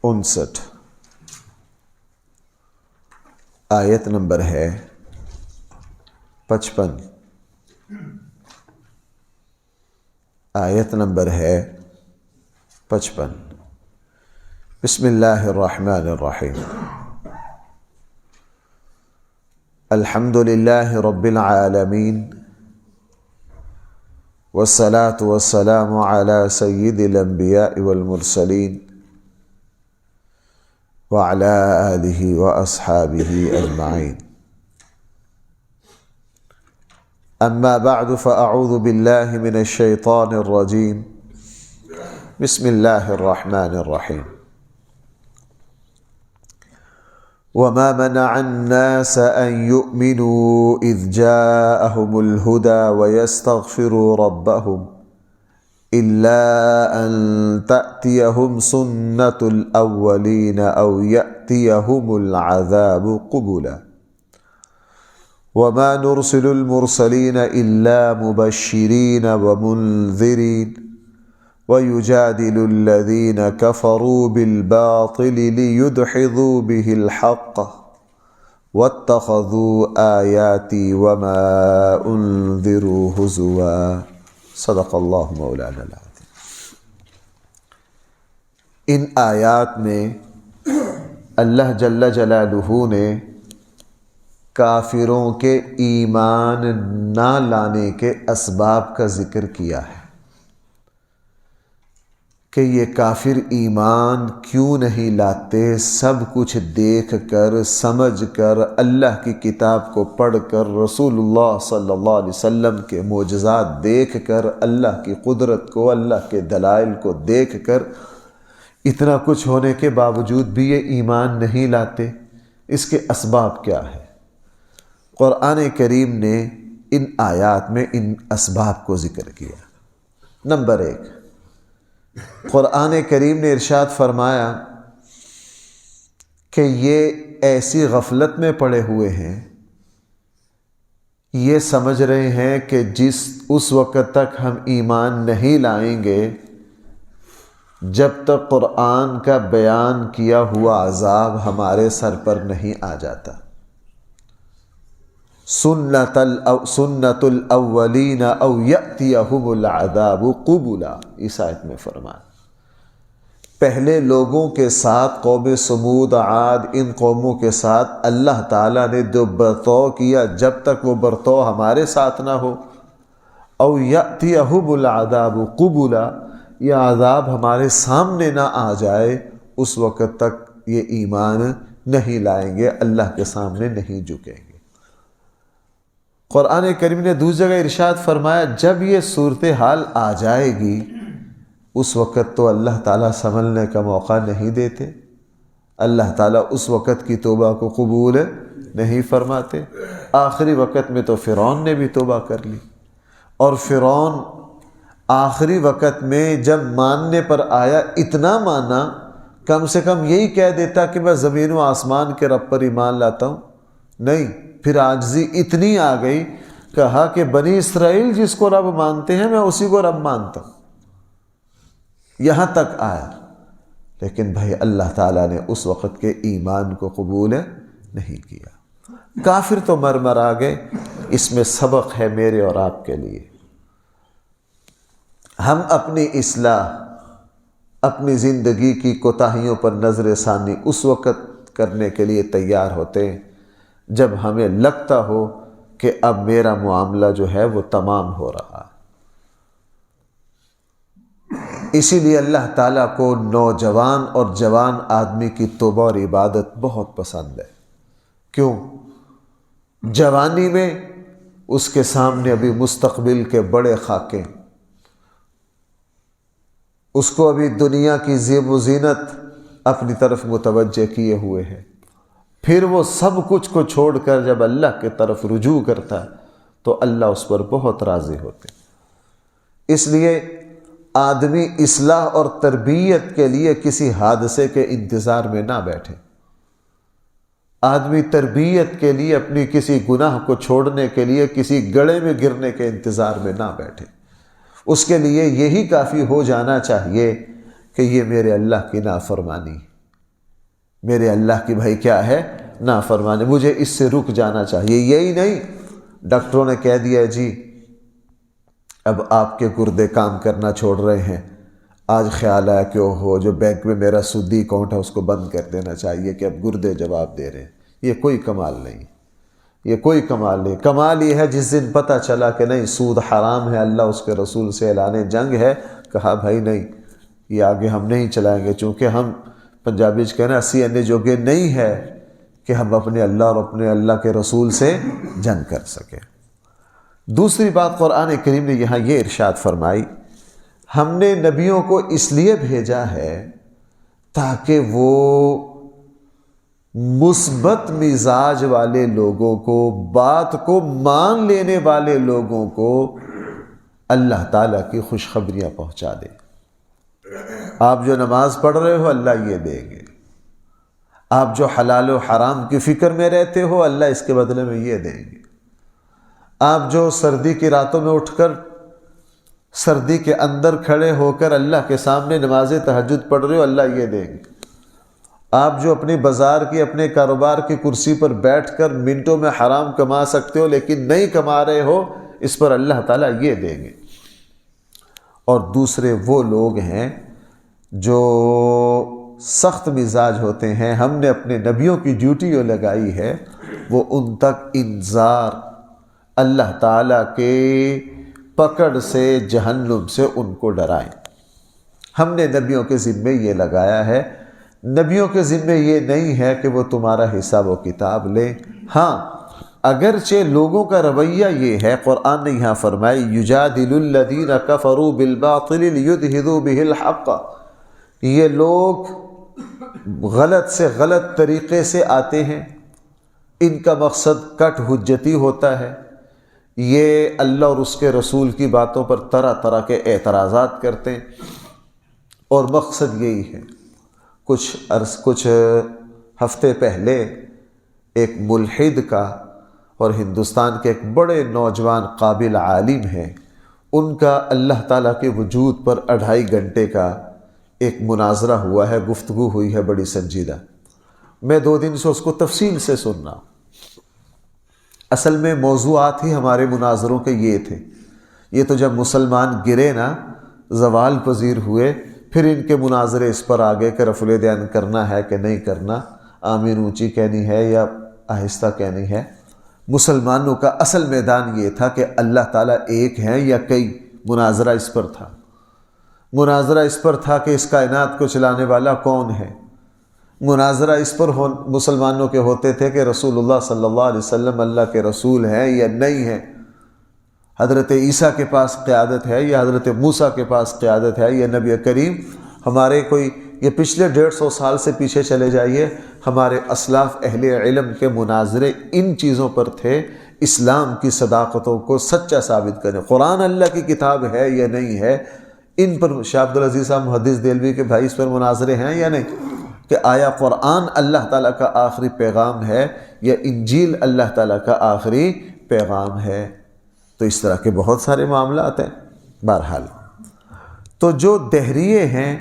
59 آیت نمبر ہے 55 آیت نمبر ہے 55 بسم اللہ الرحمن الرحیم الحمد للہ رب العالمین والصلاة والسلام على سید الانبیاء والمرسلین وعلى آلہ واصحابہ اجمعین اما بعد فاعوذ باللہ من الشیطان الرجیم بسم اللہ الرحمن الرحیم وما منع الناس أن يؤمنوا إذ جاءهم الهدى ويستغفروا ربهم إلا أن تأتيهم سنة الأولين أو يأتيهم العذاب قبلا وما نرسل المرسلين إلا مبشرين ومنذرين ويجادل الذين كفروا بالباطل ليدحضوا به الحق واتخذوا آياتي وما أنذروا هزوا صدق اللہ مولانا العظیم۔ ان آیات میں اللہ جل جلالہ نے کافروں کے ایمان نہ لانے کے اسباب کا ذکر کیا ہے کہ یہ کافر ایمان کیوں نہیں لاتے، سب کچھ دیکھ کر سمجھ کر اللہ کی کتاب کو پڑھ کر رسول اللہ صلی اللہ علیہ وسلم کے معجزات دیکھ کر اللہ کی قدرت کو، اللہ کے دلائل کو دیکھ کر اتنا کچھ ہونے کے باوجود بھی یہ ایمان نہیں لاتے۔ اس کے اسباب کیا ہے؟ قرآن کریم نے ان آیات میں ان اسباب کو ذکر کیا۔ نمبر 1، قرآن کریم نے ارشاد فرمایا کہ یہ ایسی غفلت میں پڑے ہوئے ہیں، یہ سمجھ رہے ہیں کہ اس وقت تک ہم ایمان نہیں لائیں گے جب تک قرآن کا بیان کیا ہوا عذاب ہمارے سر پر نہیں آ جاتا۔ سنت الاولین او یأتیہم العذاب قبلا، اس آیت میں فرمایا پہلے لوگوں کے ساتھ، قوم سمود، عاد، ان قوموں کے ساتھ اللہ تعالیٰ نے جو برتاؤ کیا، جب تک وہ برتاؤ ہمارے ساتھ نہ ہو، او یأتیہم العذاب قبلا، یہ عذاب ہمارے سامنے نہ آ جائے، اس وقت تک یہ ایمان نہیں لائیں گے، اللہ کے سامنے نہیں جھکیں گے۔ قرآن کریم نے دوسری جگہ ارشاد فرمایا جب یہ صورتحال آ جائے گی اس وقت تو اللہ تعالیٰ سنبھلنے کا موقع نہیں دیتے، اللہ تعالیٰ اس وقت کی توبہ کو قبول نہیں فرماتے۔ آخری وقت میں تو فرعون نے بھی توبہ کر لی، اور فرعون آخری وقت میں جب ماننے پر آیا اتنا مانا، کم سے کم یہی کہہ دیتا کہ میں زمین و آسمان کے رب پر ایمان لاتا ہوں، نہیں، پھر عاجزی اتنی آ گئی، کہا کہ بنی اسرائیل جس کو رب مانتے ہیں میں اسی کو رب مانتا ہوں، یہاں تک آیا۔ لیکن بھائی اللہ تعالیٰ نے اس وقت کے ایمان کو قبول نہیں کیا۔ کافر تو مر آ گئے، اس میں سبق ہے میرے اور آپ کے لیے۔ ہم اپنی اصلاح، اپنی زندگی کی کوتاہیوں پر نظر ثانی اس وقت کرنے کے لیے تیار ہوتے ہیں جب ہمیں لگتا ہو کہ اب میرا معاملہ جو ہے وہ تمام ہو رہا ہے۔ اسی لیے اللہ تعالیٰ کو نوجوان اور جوان آدمی کی توبہ اور عبادت بہت پسند ہے۔ کیوں؟ جوانی میں اس کے سامنے ابھی مستقبل کے بڑے خاکے، اس کو ابھی دنیا کی زیب و زینت اپنی طرف متوجہ کیے ہوئے ہیں، پھر وہ سب کچھ کو چھوڑ کر جب اللہ کی طرف رجوع کرتا ہے تو اللہ اس پر بہت راضی ہوتے۔ اس لیے آدمی اصلاح اور تربیت کے لیے کسی حادثے کے انتظار میں نہ بیٹھے، آدمی تربیت کے لیے اپنی کسی گناہ کو چھوڑنے کے لیے کسی گڑھے میں گرنے کے انتظار میں نہ بیٹھے، اس کے لیے یہی کافی ہو جانا چاہیے کہ یہ میرے اللہ کی نافرمانی، میرے اللہ کی بھائی کیا ہے نافرمانی، مجھے اس سے رک جانا چاہیے۔ یہی نہیں، ڈاکٹروں نے کہہ دیا جی اب آپ کے گردے کام کرنا چھوڑ رہے ہیں، آج خیال آیا کہ ہو جو بینک میں میرا سودی اکاؤنٹ ہے اس کو بند کر دینا چاہیے کہ اب گردے جواب دے رہے ہیں۔ یہ کوئی کمال نہیں، یہ کوئی کمال نہیں۔ کمال یہ ہے جس دن پتہ چلا کہ نہیں سود حرام ہے، اللہ اس کے رسول سے اعلان جنگ ہے، کہا بھائی نہیں یہ آگے ہم نہیں چلائیں گے، چونکہ ہم پنجابی کہنا اسی انے جوگے نہیں ہے کہ ہم اپنے اللہ اور اپنے اللہ کے رسول سے جنگ کر سکیں۔ دوسری بات قرآن کریم نے یہاں یہ ارشاد فرمائی، ہم نے نبیوں کو اس لیے بھیجا ہے تاکہ وہ مثبت مزاج والے لوگوں کو، بات کو مان لینے والے لوگوں کو اللہ تعالیٰ کی خوشخبریاں پہنچا دیں۔ آپ جو نماز پڑھ رہے ہو اللہ یہ دیں گے، آپ جو حلال و حرام کی فکر میں رہتے ہو اللہ اس کے بدلے میں یہ دیں گے، آپ جو سردی کی راتوں میں اٹھ کر سردی کے اندر کھڑے ہو کر اللہ کے سامنے نماز تہجد پڑھ رہے ہو اللہ یہ دیں گے، آپ جو اپنی بازار کی اپنے کاروبار کی کرسی پر بیٹھ کر منٹوں میں حرام کما سکتے ہو لیکن نہیں کما رہے ہو اس پر اللہ تعالیٰ یہ دیں گے۔ اور دوسرے وہ لوگ ہیں جو سخت مزاج ہوتے ہیں، ہم نے اپنے نبیوں کی ڈیوٹی جو لگائی ہے وہ ان تک انذار، اللہ تعالیٰ کے پکڑ سے، جہنم سے ان کو ڈرائیں۔ ہم نے نبیوں کے ذمے یہ لگایا ہے، نبیوں کے ذمے یہ نہیں ہے کہ وہ تمہارا حساب و کتاب لیں۔ ہاں اگرچہ لوگوں کا رویہ یہ ہے، قرآن نے یہاں فرمائی یجادل الذین کفروا بالباطل لیدحضوا بہ الحق، یہ لوگ غلط سے غلط طریقے سے آتے ہیں، ان کا مقصد کٹ حجتی ہوتا ہے، یہ اللہ اور اس کے رسول کی باتوں پر طرح طرح کے اعتراضات کرتے ہیں، اور مقصد یہی ہے۔ کچھ ہفتے پہلے ایک ملحد کا اور ہندوستان کے ایک بڑے نوجوان قابل عالم ہیں، ان کا اللہ تعالیٰ کے وجود پر 2.5 گھنٹے کا ایک مناظرہ ہوا ہے، گفتگو ہوئی ہے بڑی سنجیدہ۔ میں 2 دن سے اس کو تفصیل سے سن رہا ہوں۔ اصل میں موضوعات ہی ہمارے مناظروں کے یہ تھے، یہ تو جب مسلمان گرے نا، زوال پذیر ہوئے، پھر ان کے مناظرے اس پر آگے کہ رفع الیدین کرنا ہے کہ نہیں کرنا، آمین اونچی کہنی ہے یا آہستہ کہنی ہے۔ مسلمانوں کا اصل میدان یہ تھا کہ اللہ تعالیٰ ایک ہیں یا کئی، مناظرہ اس پر تھا۔ مناظرہ اس پر تھا کہ اس کائنات کو چلانے والا کون ہے۔ مناظرہ اس پر مسلمانوں کے ہوتے تھے کہ رسول اللہ صلی اللہ علیہ وسلم اللہ کے رسول ہیں یا نہیں ہیں، حضرت عیسیٰ کے پاس قیادت ہے یا حضرت موسیٰ کے پاس قیادت ہے یا نبی کریم۔ ہمارے کوئی یہ پچھلے 150 سال سے پیچھے چلے جائیے، ہمارے اسلاف اہل علم کے مناظرے ان چیزوں پر تھے، اسلام کی صداقتوں کو سچا ثابت کریں، قرآن اللہ کی کتاب ہے یا نہیں ہے، ان پر۔ شاہ عبدالعزیز صاحب محدث دہلوی کے بھائی اس پر مناظرے ہیں یا نہیں، کہ آیا قرآن اللہ تعالیٰ کا آخری پیغام ہے یا انجیل اللہ تعالیٰ کا آخری پیغام ہے۔ تو اس طرح کے بہت سارے معاملات ہیں۔ بہرحال تو جو دہریے ہیں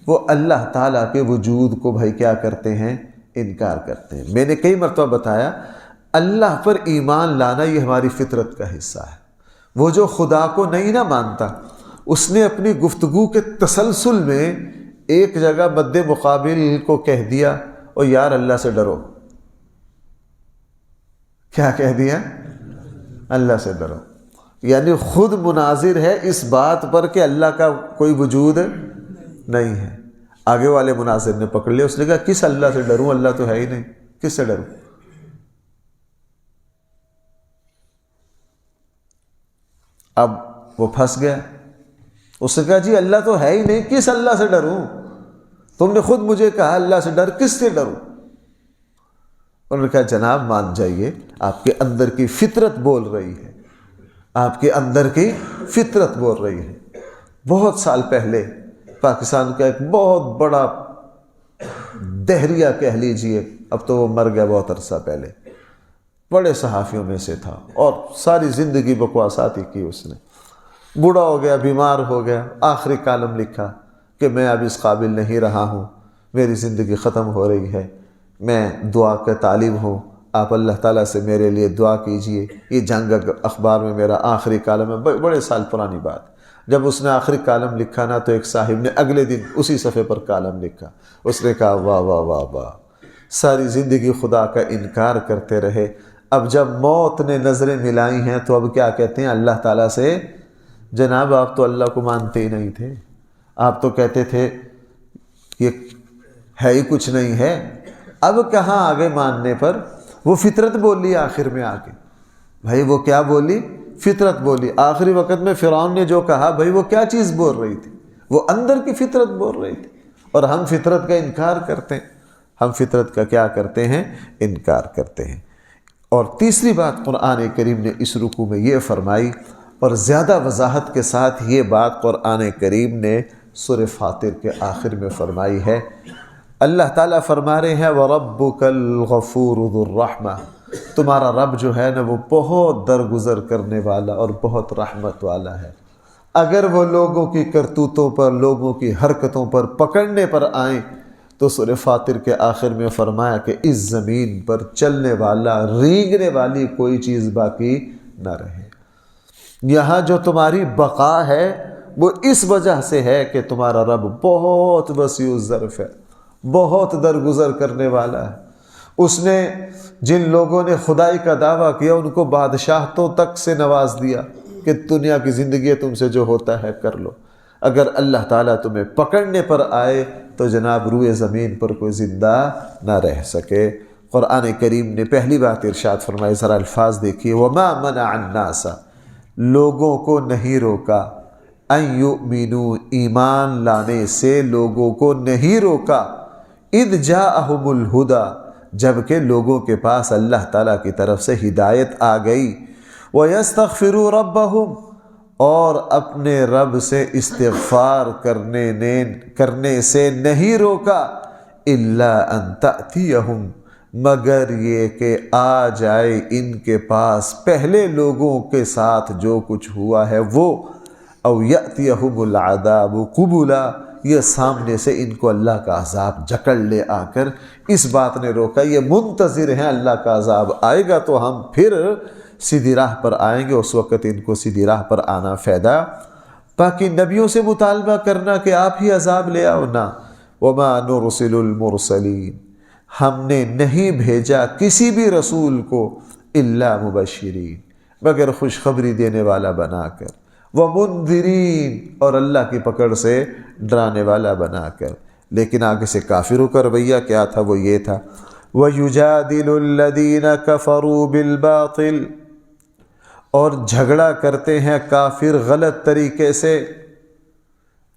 وہ اللہ تعالیٰ کے وجود کو بھائی کیا کرتے ہیں، انکار کرتے ہیں۔ میں نے کئی مرتبہ بتایا اللہ پر ایمان لانا یہ ہماری فطرت کا حصہ ہے۔ وہ جو خدا کو نہیں نہ مانتا، اس نے اپنی گفتگو کے تسلسل میں ایک جگہ مد مقابل کو کہہ دیا اور یار اللہ سے ڈرو۔ کیا کہہ دیا؟ اللہ سے ڈرو۔ یعنی خود مناظر ہے اس بات پر کہ اللہ کا کوئی وجود نہیں ہے۔ آگے والے مناظر نے پکڑ لیا، اس نے کہا کس اللہ سے ڈروں، اللہ تو ہے ہی نہیں، کس سے ڈروں؟ اب وہ پھنس گیا، اس نے کہا جی اللہ تو ہے ہی نہیں، کس اللہ سے ڈروں؟ تم نے خود مجھے کہا اللہ سے ڈر، کس سے ڈروں؟ انہوں نے کہا جناب مان جائیے، آپ کے اندر کی فطرت بول رہی ہے، آپ کے اندر کی فطرت بول رہی ہے۔ بہت سال پہلے پاکستان کا ایک بہت بڑا دہریہ کہہ لیجئے، اب تو وہ مر گیا بہت عرصہ پہلے، بڑے صحافیوں میں سے تھا اور ساری زندگی بکواسات ہی کی اس نے، بوڑھا ہو گیا، بیمار ہو گیا، آخری کالم لکھا کہ میں اب اس قابل نہیں رہا ہوں، میری زندگی ختم ہو رہی ہے، میں دعا کا طالب ہوں، آپ اللہ تعالیٰ سے میرے لیے دعا کیجئے۔ یہ جنگ اخبار میں میرا آخری کالم ہے، بڑے سال پرانی بات۔ جب اس نے آخری کالم لکھا نا تو ایک صاحب نے اگلے دن اسی صفحے پر کالم لکھا، اس نے کہا واہ واہ واہ واہ، ساری زندگی خدا کا انکار کرتے رہے، اب جب موت نے نظریں ملائی ہیں تو اب کیا کہتے ہیں اللہ تعالیٰ سے، جناب آپ تو اللہ کو مانتے ہی نہیں تھے، آپ تو کہتے تھے یہ ہے ہی کچھ نہیں ہے، اب کہاں آگے ماننے پر؟ وہ فطرت بولی آخر میں آ کے، بھائی وہ کیا بولی؟ فطرت بولی۔ آخری وقت میں فرعون نے جو کہا، بھائی وہ کیا چیز بول رہی تھی؟ وہ اندر کی فطرت بول رہی تھی، اور ہم فطرت کا انکار کرتے ہیں، ہم فطرت کا کیا کرتے ہیں؟ انکار کرتے ہیں۔ اور تیسری بات قرآن کریم نے اس رکوع میں یہ فرمائی، اور زیادہ وضاحت کے ساتھ یہ بات قرآن کریم نے سورہ فاطر کے آخر میں فرمائی ہے۔ اللہ تعالیٰ فرما رہے ہیں وَرَبُّكَ الْغَفُورُ ذُو الرَّحْمَةِ، تمہارا رب جو ہے نا وہ بہت درگزر کرنے والا اور بہت رحمت والا ہے۔ اگر وہ لوگوں کی کرتوتوں پر، لوگوں کی حرکتوں پر پکڑنے پر آئیں تو سورہ فاطر کے آخر میں فرمایا کہ اس زمین پر چلنے والا، رینگنے والی کوئی چیز باقی نہ رہے۔ یہاں جو تمہاری بقا ہے وہ اس وجہ سے ہے کہ تمہارا رب بہت وسیع الظرف ہے، بہت درگزر کرنے والا ہے۔ اس نے جن لوگوں نے خدائی کا دعویٰ کیا ان کو بادشاہتوں تک سے نواز دیا کہ دنیا کی زندگی تم سے جو ہوتا ہے کر لو۔ اگر اللہ تعالیٰ تمہیں پکڑنے پر آئے تو جناب روئے زمین پر کوئی زندہ نہ رہ سکے۔ قرآن کریم نے پہلی بات ارشاد فرمائی، ذرا الفاظ دیکھیے، وَمَا مَنَعَ النَّاسَ، لوگوں کو نہیں روکا، ان یؤمنوا، ایمان لانے سے لوگوں کو نہیں روکا، اذ جاءہم الہدی، جبکہ لوگوں کے پاس اللہ تعالیٰ کی طرف سے ہدایت آ گئی، وَيَسْتَغْفِرُوا رَبَّهُمْ، اور اپنے رب سے استغفار کرنے سے نہیں روکا، إِلَّا أَن تَأْتِيَهُمْ، مگر یہ کہ آ جائے ان کے پاس پہلے لوگوں کے ساتھ جو کچھ ہوا ہے وہ، او یأتیہم العذاب قبلا، یہ سامنے سے ان کو اللہ کا عذاب جکڑ لے آ کر۔ اس بات نے روکا، یہ منتظر ہیں اللہ کا عذاب آئے گا تو ہم پھر سیدھی راہ پر آئیں گے، اس وقت ان کو سیدھی راہ پر آنا فائدہ۔ باقی نبیوں سے مطالبہ کرنا کہ آپ ہی عذاب لے آؤ، نہ، وما نرسل المرسلین، ہم نے نہیں بھیجا کسی بھی رسول کو الا مبشرین، مگر خوشخبری دینے والا بنا کر، ومنذرین، اور اللہ کی پکڑ سے ڈرانے والا بنا کر۔ لیکن آگے سے کافروں کا رویہ کیا تھا؟ وہ یہ تھا وَيُجَادِلُ الَّذِينَ كَفَرُوا بِالْبَاطِلِ، اور جھگڑا کرتے ہیں کافر غلط طریقے سے،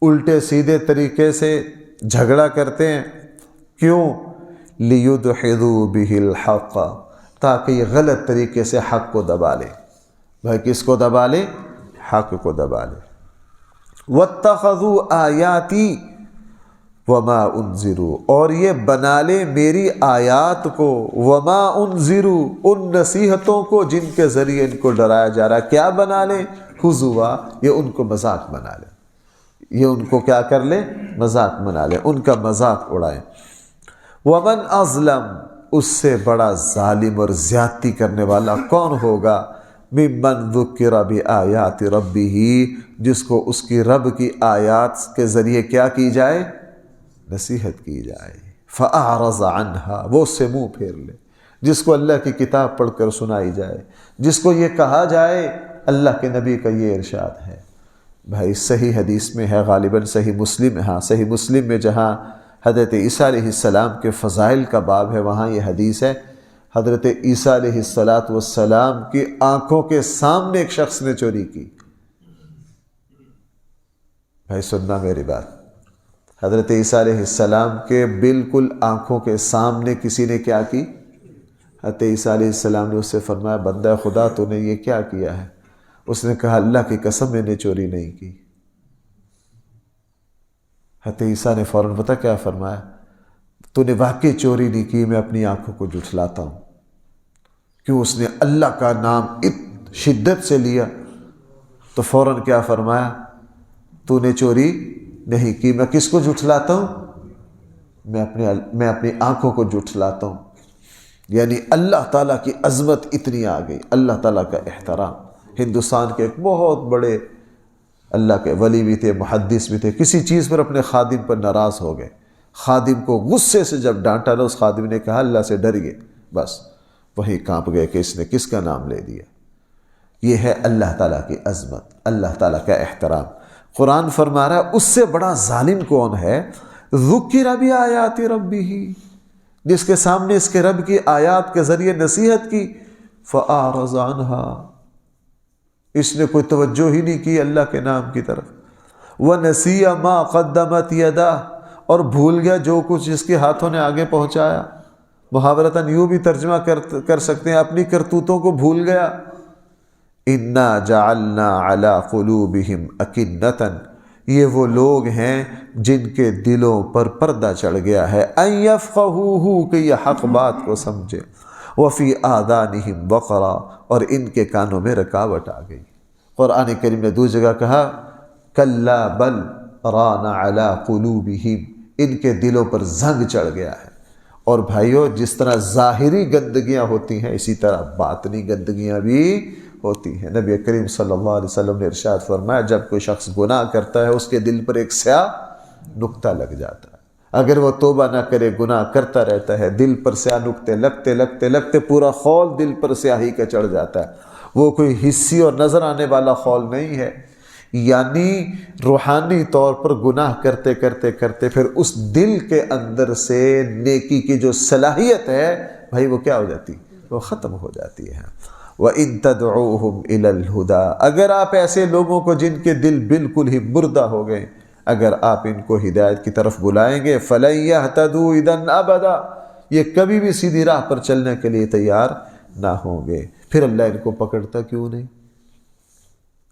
الٹے سیدھے طریقے سے جھگڑا کرتے ہیں۔ کیوں؟ لِيُدْحِضُوا بِهِ الْحَقَّ، تاکہ یہ غلط طریقے سے حق کو دبا لے۔ بھائی کس کو دبا لے؟ حق کو دبا لے۔ وَاتَّخَذُوا آیَاتِي وَمَا أُنذِرُوا، اور یہ بنا لے میری آیات کو، وَمَا أُنذِرُوا، ان نصیحتوں کو جن کے ذریعے ان کو ڈرایا جا رہا ہے، کیا بنا لے؟ ہزوا، یہ ان کو مذاق بنا لے، یہ ان کو کیا کر لے؟ مذاق بنا لے، ان کا مذاق اڑائیں۔ وَمَنْ أَظْلَمُ، اس سے بڑا ظالم اور زیادتی کرنے والا کون ہوگا؟ مِمَّنْ ذُكِّرَ بِآيَاتِ رَبِّهِ، جس کو اس کی رب کی آیات کے ذریعے کیا کی جائے؟ نصیحت کی جائے۔ فَأَعْرَضَ عَنْهَا، وہ اس سے منہ پھیر لے۔ جس کو اللہ کی کتاب پڑھ کر سنائی جائے، جس کو یہ کہا جائے اللہ کے نبی کا یہ ارشاد ہے۔ بھائی صحیح حدیث میں ہے، غالباً صحیح مسلم، ہاں صحیح مسلم میں جہاں حضرت عیسیٰ علیہ السلام کے فضائل کا باب ہے وہاں یہ حدیث ہے۔ حضرت عیسیٰ علیہ السلام کی آنکھوں کے سامنے ایک شخص نے چوری کی۔ بھائی سننا میری بات، حضرت عیسیٰ علیہ السلام کے بالکل آنکھوں کے سامنے کسی نے کیا کی؟ حضرت عیسیٰ علیہ السلام نے اس سے فرمایا بندہ خدا تو نے یہ کیا کیا ہے؟ اس نے کہا اللہ کی قسم میں نے چوری نہیں کی۔ حضرت عیسیٰ نے فوراً پتہ کیا فرمایا؟ تو نے واقعی چوری نہیں کی، میں اپنی آنکھوں کو جھٹلاتا ہوں۔ کیوں؟ اس نے اللہ کا نام شدت سے لیا، تو فوراً کیا فرمایا؟ تو نے چوری نہیں کی، میں کس کو جھٹلاتا ہوں؟ میں اپنی آنکھوں کو جھٹلاتا ہوں. یعنی اللہ تعالیٰ کی عظمت اتنی آ گئی، اللہ تعالیٰ کا احترام. ہندوستان کے ایک بہت بڑے اللہ کے ولی بھی تھے، محدث بھی تھے، کسی چیز پر اپنے خادم پر ناراض ہو گئے. خادم کو غصے سے جب ڈانٹا نا، اس خادم نے کہا اللہ سے ڈر گئے، بس وہی کانپ گئے کہ اس نے کس کا نام لے دیا. یہ ہے اللہ تعالیٰ کی عظمت، اللہ تعالیٰ کا احترام. قرآن فرما رہا ہے اس سے بڑا ظالم کون ہے؟ ذکر بآیات ربہ، جس کے سامنے اس کے رب کی آیات کے ذریعے نصیحت کی، فأعرض عنہا، اس نے کوئی توجہ ہی نہیں کی اللہ کے نام کی طرف. ونسی ما قدمت یدہ، اور بھول گیا جو کچھ اس کے ہاتھوں نے آگے پہنچایا. محاورتاً یوں بھی ترجمہ کر سکتے ہیں، اپنی کرتوتوں کو بھول گیا. انا جعلنا علی قلوبہم اکنۃ، یہ وہ لوگ ہیں جن کے دلوں پر پردہ چڑھ گیا ہے، ان یفقہوہ، کہ یہ حق بات کو سمجھے، وفی آذانہم وقرا، اور ان کے کانوں میں رکاوٹ آ گئی. قرآن کریم نے دوسری جگہ کہا کلا بل ران علی قلوبہم، ان کے دلوں پر زنگ چڑھ گیا ہے. اور بھائیو، جس طرح ظاہری گندگیاں ہوتی ہیں اسی طرح باطنی گندگیاں بھی ہوتی ہیں. نبی کریم صلی اللہ علیہ وسلم نے ارشاد فرمایا جب کوئی شخص گناہ کرتا ہے اس کے دل پر ایک سیاہ نقطہ لگ جاتا ہے. اگر وہ توبہ نہ کرے، گناہ کرتا رہتا ہے، دل پر سیاہ نقطے لگتے لگتے لگتے پورا خول دل پر سیاہی کا چڑھ جاتا ہے. وہ کوئی حسی اور نظر آنے والا خول نہیں ہے، یعنی روحانی طور پر گناہ کرتے کرتے کرتے پھر اس دل کے اندر سے نیکی کی جو صلاحیت ہے بھائی وہ کیا ہو جاتی؟ وہ ختم ہو جاتی ہے. وَإِن تَدْعُوهُمْ إِلَى الْهُدَىٰ، اگر آپ ایسے لوگوں کو جن کے دل بالکل ہی مردہ ہو گئے، اگر آپ ان کو ہدایت کی طرف بلائیں گے، فَلَن يَهْتَدُوا إِذًا أَبَدًا، یہ کبھی بھی سیدھی راہ پر چلنے کے لیے تیار نہ ہوں گے. پھر اللہ ان کو پکڑتا کیوں نہیں؟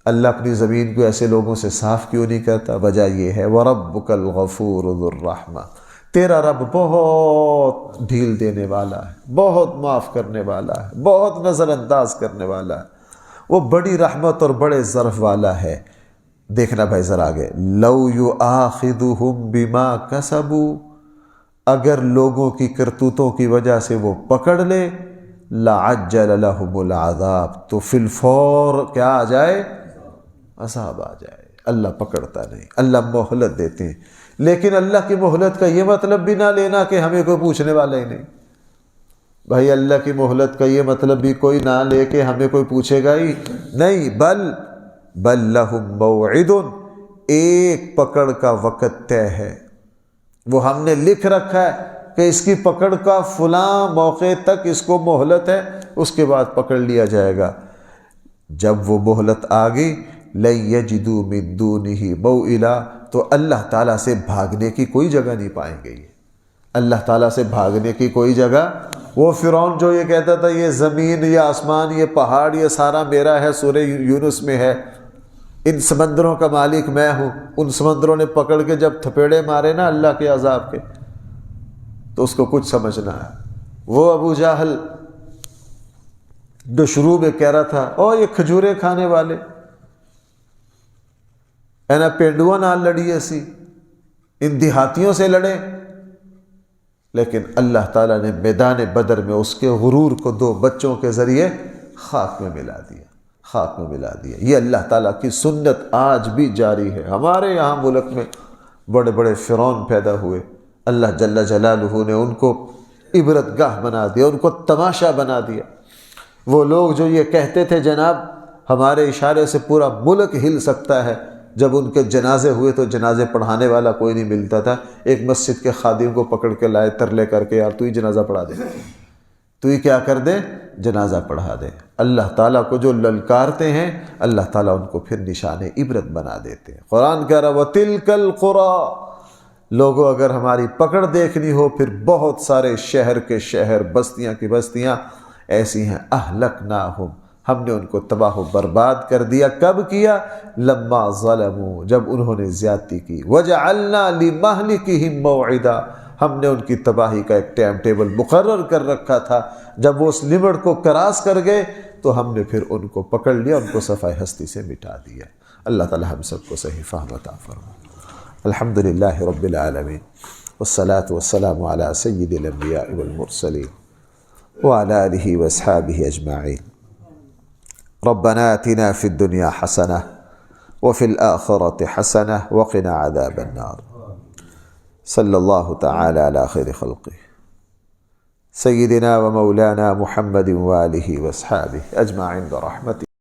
اللہ اپنی زمین کو ایسے لوگوں سے صاف کیوں نہیں کرتا؟ وجہ یہ ہے وَرَبُّكَ الْغَفُورُ ذُو الرَّحْمَةِ، تیرا رب بہت ڈھیل دینے والا ہے، بہت معاف کرنے والا ہے، بہت نظر انداز کرنے والا ہے، وہ بڑی رحمت اور بڑے ظرف والا ہے. دیکھنا بھائی ذرا آگے، لَوْ يُؤَاخِذُهُمْ بِمَا كَسَبُوا، اگر لوگوں کی کرتوتوں کی وجہ سے وہ پکڑ لے، لَعَجَّلَ لَهُمُ الْعَذَابُ، تو فی الفور کیا آ جائے؟ عذاب آ جائے. اللہ پکڑتا نہیں، اللہ مہلت دیتے ہیں. لیکن اللہ کی مہلت کا یہ مطلب بھی نہ لینا کہ ہمیں کوئی پوچھنے والا ہی نہیں. بھائی اللہ کی مہلت کا یہ مطلب بھی کوئی نہ لے کہ ہمیں کوئی پوچھے گا ہی نہیں. بل لہم موعد، ایک پکڑ کا وقت طے ہے، وہ ہم نے لکھ رکھا ہے کہ اس کی پکڑ کا فلاں موقع تک اس کو مہلت ہے، اس کے بعد پکڑ لیا جائے گا. جب وہ مہلت آ گئی، لَن يَجِدُوا مِن دُونِهِ مَوْئِلًا، تو اللہ تعالیٰ سے بھاگنے کی کوئی جگہ نہیں پائیں گے. اللہ تعالیٰ سے بھاگنے کی کوئی جگہ. وہ فرعون جو یہ کہتا تھا یہ زمین، یہ آسمان، یہ پہاڑ، یہ سارا میرا ہے، سورہ یونس میں ہے، ان سمندروں کا مالک میں ہوں، ان سمندروں نے پکڑ کے جب تھپیڑے مارے نا اللہ کے عذاب کے، تو اس کو کچھ سمجھنا ہے. وہ ابو جہل جو شروع میں کہہ رہا تھا اور یہ کھجورے کھانے والے اینا پینڈوا نال لڑی ایسی، ان دیہاتیوں سے لڑے، لیکن اللہ تعالیٰ نے میدان بدر میں اس کے غرور کو دو بچوں کے ذریعے خاک میں ملا دیا، خاک میں ملا دیا. یہ اللہ تعالیٰ کی سنت آج بھی جاری ہے. ہمارے یہاں ملک میں بڑے بڑے فرعون پیدا ہوئے، اللہ جل جلالہ نے ان کو عبرت گاہ بنا دیا، ان کو تماشا بنا دیا. وہ لوگ جو یہ کہتے تھے جناب ہمارے اشارے سے پورا ملک ہل سکتا ہے، جب ان کے جنازے ہوئے تو جنازے پڑھانے والا کوئی نہیں ملتا تھا. ایک مسجد کے خادم کو پکڑ کے لائے ترلے کر کے، یار تو ہی جنازہ پڑھا دے، تو ہی کیا کر دے، جنازہ پڑھا دے. اللہ تعالیٰ کو جو للکارتے ہیں اللہ تعالیٰ ان کو پھر نشان عبرت بنا دیتے ہیں. قرآن کہہ رہا وَتِلْكَ الْقُرَىٰ، لوگوں اگر ہماری پکڑ دیکھنی ہو پھر بہت سارے شہر کے شہر، بستیاں کی بستیاں ایسی ہیں، اہلکناہم، ہم نے ان کو تباہ و برباد کر دیا. کب کیا؟ لما ظلموا، جب انہوں نے زیادتی کی. وجعلنا لمہلکہم موعدا، ہم نے ان کی تباہی کا ایک ٹائم ٹیبل مقرر کر رکھا تھا. جب وہ اس لمٹ کو کراس کر گئے تو ہم نے پھر ان کو پکڑ لیا، ان کو صفحہ ہستی سے مٹا دیا. اللہ تعالی ہم سب کو صحیح فہم عطا فرمائے. الحمدللہ رب العالمین. والصلاة والسلام على سيد الأنبياء والمرسلين وعلى آله وأصحابه أجمعين. ربنا آتنا في الدنيا حسنة وفي الآخرة حسنة وقنا عذاب النار. صلى الله تعالى على خير خلقه سيدنا ومولانا محمد وآله وأصحابه أجمعين برحمته.